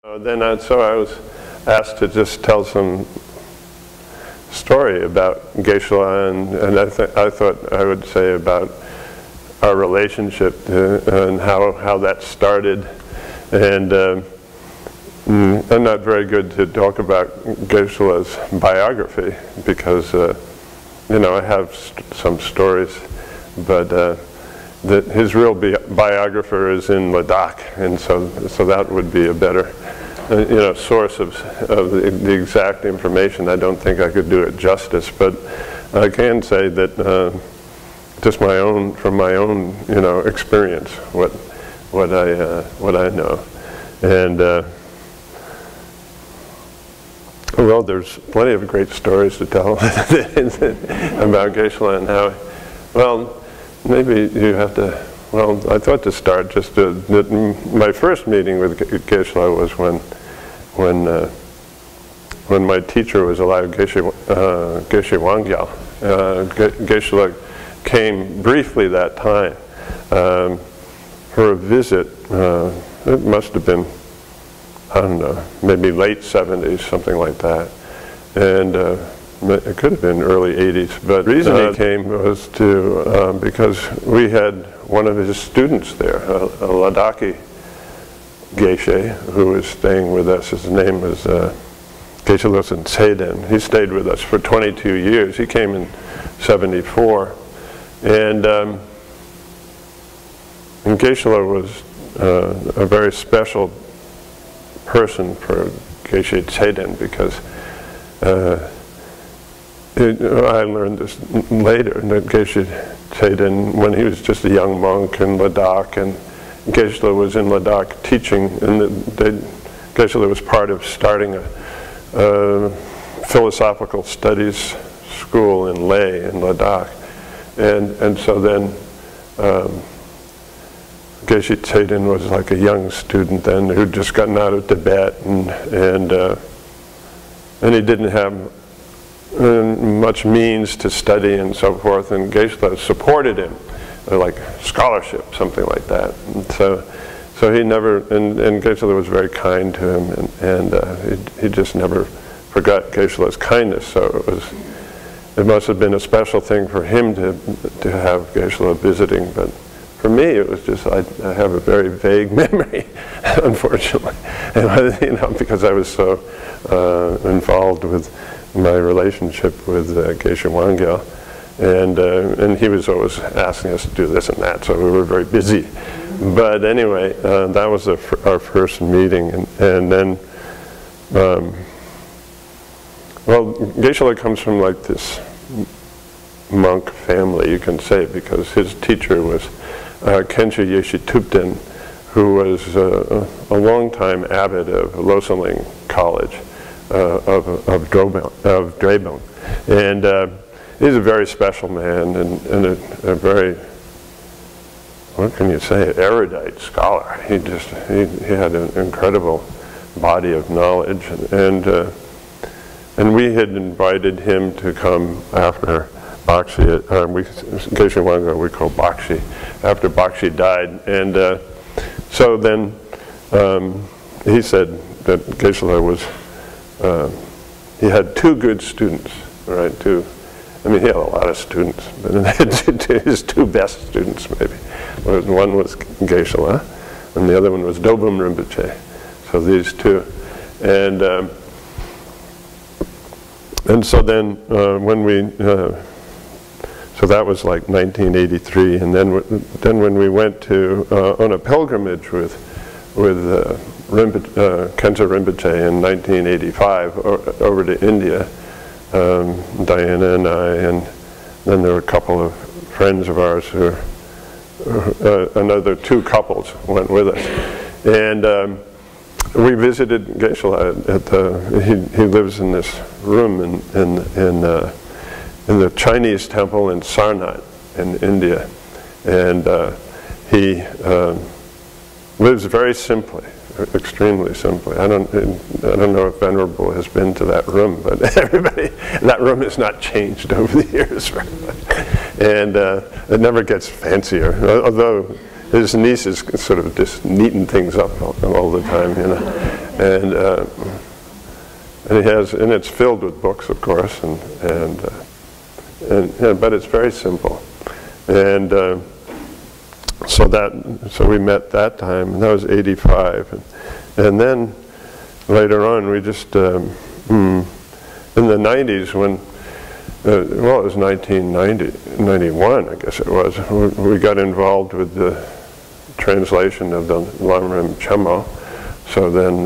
So I was asked to just tell some story about Geshe, and I thought I would say about our relationship and how that started. And I'm not very good to talk about Geshe's biography because you know, I have some stories, but his real biographer is in Ladakh, and so that would be a better you know, source of the exact information. I don't think I could do it justice, but I can say that just from my own you know, experience, what I know. And well, there's plenty of great stories to tell about Geshe and how. Well, maybe you have to. Well, I thought to start just my first meeting with Geshe was when my teacher was alive, Geshe Wangyal. Geshe came briefly that time for a visit. It must have been, I don't know, maybe late 70s, something like that. And it could have been early 80s. But the reason he came was to, because we had one of his students there, a Ladakhi Geshe, who was staying with us. His name was Geshe Losang Tseiden. He stayed with us for 22 years. He came in 74. And Geshe was a very special person for Geshe Tseiden because I learned this later, that Geshe Tseiden, when he was just a young monk in Ladakh, and Geshe was in Ladakh teaching, and Geshe was part of starting a philosophical studies school in Leh in Ladakh, and so then Geshe Tseiden was like a young student then who'd just gotten out of Tibet, and he didn't have much means to study and so forth, and Geshe supported him, like scholarship, something like that. And so he never, and Geshe was very kind to him, and he just never forgot Geshe's kindness. So it must have been a special thing for him to have Geshe visiting, but for me, it was just, I have a very vague memory, unfortunately, and, you know, because I was so involved with my relationship with Geshe Wangyal, and he was always asking us to do this and that, so we were very busy. But anyway, that was our first meeting, and then, well, Geshe comes from like this monk family, you can say, because his teacher was Khenche Yeshe Tupten, who was a long-time abbot of Losaling College of Drebung. And he's a very special man and a very, what can you say, erudite scholar. He had an incredible body of knowledge, and we had invited him to come after Bakshi, Geshe Wangyal we call Bakshi, after Bakshi died. And so then he said that Geshe was, he had two good students, right? I mean, he had a lot of students, but his two best students maybe. One was Geshe, and the other one was Dobum Rinpoche. So these two. And so then when we, so that was like 1983, and then when we went to on a pilgrimage with Khenche Rinpoche in 1985 over to India, Diana and I, and then there were a couple of friends of ours who, another two couples went with us, and we visited Geshe at he lives in this room in the Chinese temple in Sarnath in India, and he lives very simply, extremely simply. I don't know if Venerable has been to that room, but everybody, that room has not changed over the years, and it never gets fancier. Although his niece is sort of just neating things up all the time, you know. and he has, and it's filled with books, of course, but it's very simple, and so we met that time, and that was '85, and then later on we just in the '90s when. Well, it was 1991, I guess it was. We got involved with the translation of the Lamrim Chamo. So then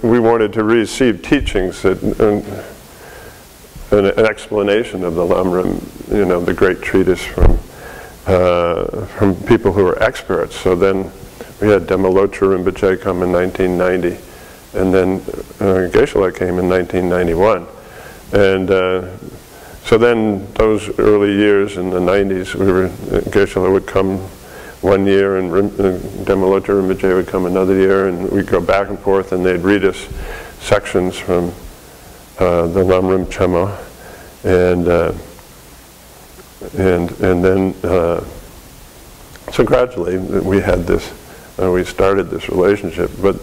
we wanted to receive teachings that an explanation of the Lamrim, the great treatise from people who were experts. So then we had Demalotra Rinpoche come in 1990. And then Geshe came in 1991. And so then those early years in the 90s, Geshe would come one year and Demalotra Rinpoche would come another year, and we'd go back and forth, and they'd read us sections from the Lamrim Chemo. And then, so gradually we had this, we started this relationship. But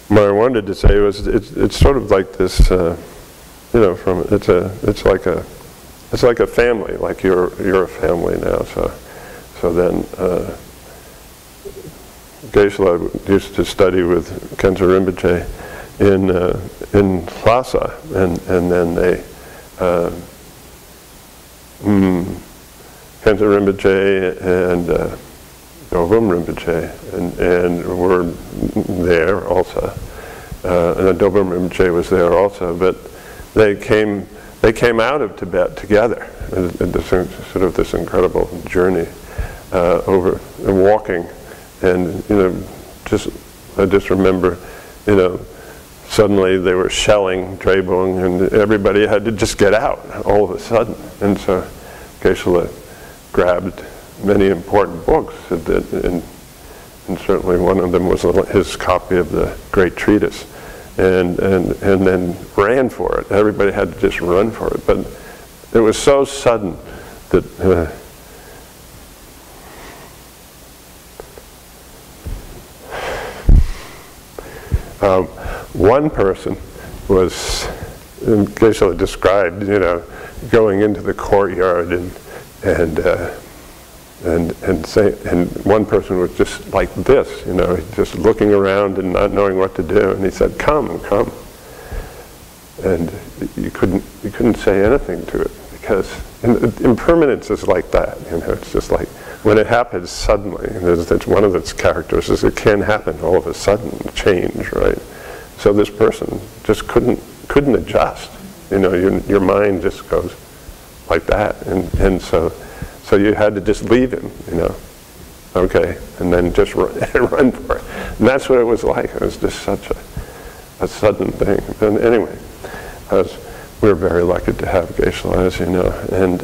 what I wanted to say was it's sort of like this, it's like a family, like you're a family now. So then Geshe used to study with Khensa Rinpoche in Lhasa, and then they Khensa Rinpoche and Dobum Rinpoche, and were there also. And Dobum Rinpoche was there also, but they came out of Tibet together. Sort of this incredible journey over and walking, and I just remember, suddenly they were shelling Trebung, and everybody had to just get out all of a sudden, and so Geshe grabbed many important books, and certainly one of them was his copy of the Great Treatise, and then ran for it. Everybody had to just run for it, but it was so sudden that one person was, Geshe described, going into the courtyard and one person was just like this, just looking around and not knowing what to do, and he said, "Come, come," and you couldn't say anything to it, because impermanence is like that. It's just like when it happens suddenly. It's one of its characteristics. It can happen all of a sudden, change, right? So this person just couldn't adjust. Your mind just goes like that, and so you had to just leave him, okay, and then just run for it. And that's what it was like. It was just such a sudden thing. And anyway, we were very lucky to have Geshe, as you know, and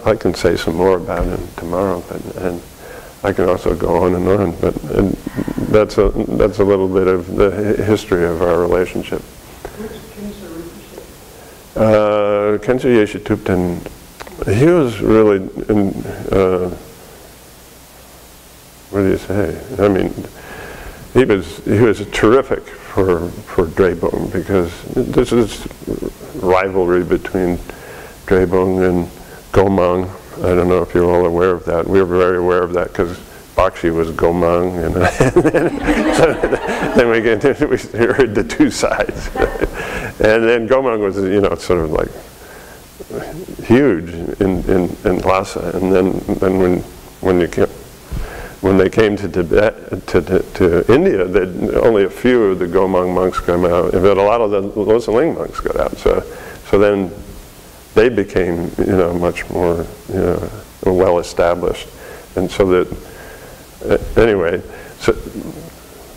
I can say some more about him tomorrow, and I can also go on and on. But that's a little bit of the history of our relationship. Khensa Yeshe Tupten, he was really, what do you say? I mean, he was terrific for Trebung, because this is rivalry between Trebung and Gomang. I don't know if you're all aware of that. We were very aware of that because Bakshi was Gomang, and then we heard the two sides. And then Gomang was, sort of like huge in Lhasa, and then when they came to Tibet, to India, only a few of the Gomang monks came out, but a lot of the Losaling monks got out. So then they became, much more, well established, and so that anyway, so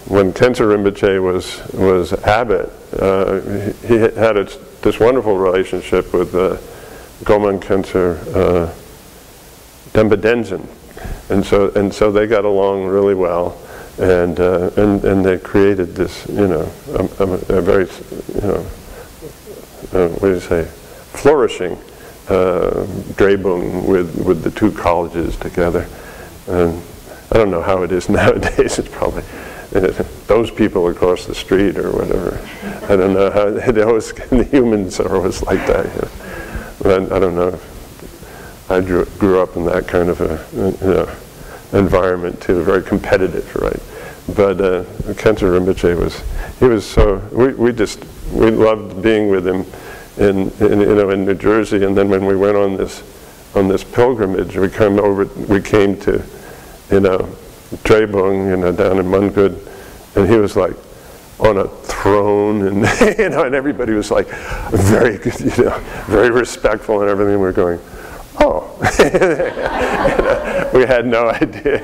when Khensa Rinpoche was abbot, he had this wonderful relationship with Gomang Khensa Denpa Denzin, and so they got along really well, and they created this, a very, what do you say, flourishing Drehbung with the two colleges together. And I don't know how it is nowadays. It's probably those people across the street or whatever. I don't know how the humans are always like that. You know. But I don't know if I grew up in that kind of a environment too, very competitive, right? But Khenze Rinpoche we loved being with him in New Jersey, and then when we went on this pilgrimage, we came to Drehbung, down in Mungud, and he was like on a throne, and and everybody was like very very respectful and everything. We're going, oh, we had no idea.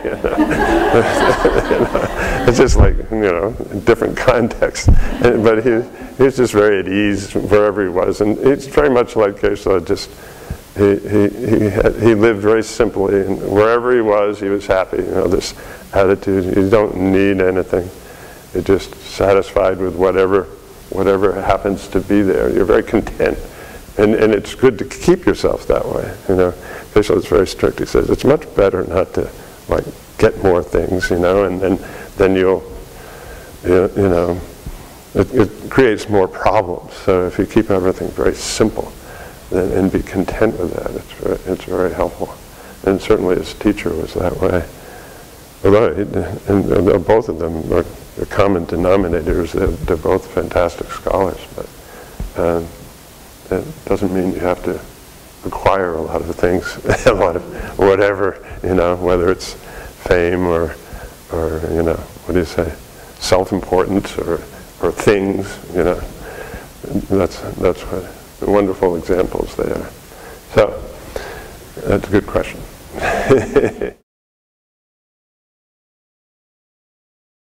It's just like different context. But he was just very at ease wherever he was, and it's very much like Geshe. Just he lived very simply, and wherever he was happy. This attitude: you don't need anything. You're just satisfied with whatever happens to be there. You're very content. And it's good to keep yourself that way. Geshe is very strict. He says it's much better not to get more things, and then you'll, it creates more problems. So if you keep everything very simple, and be content with that, it's very helpful. And certainly his teacher was that way. Although, and both of them are the common denominators. They're both fantastic scholars, but. That doesn't mean you have to acquire a lot of things, a lot of whatever, whether it's fame or what do you say, self-importance or things, That's what wonderful examples they are. So that's a good question.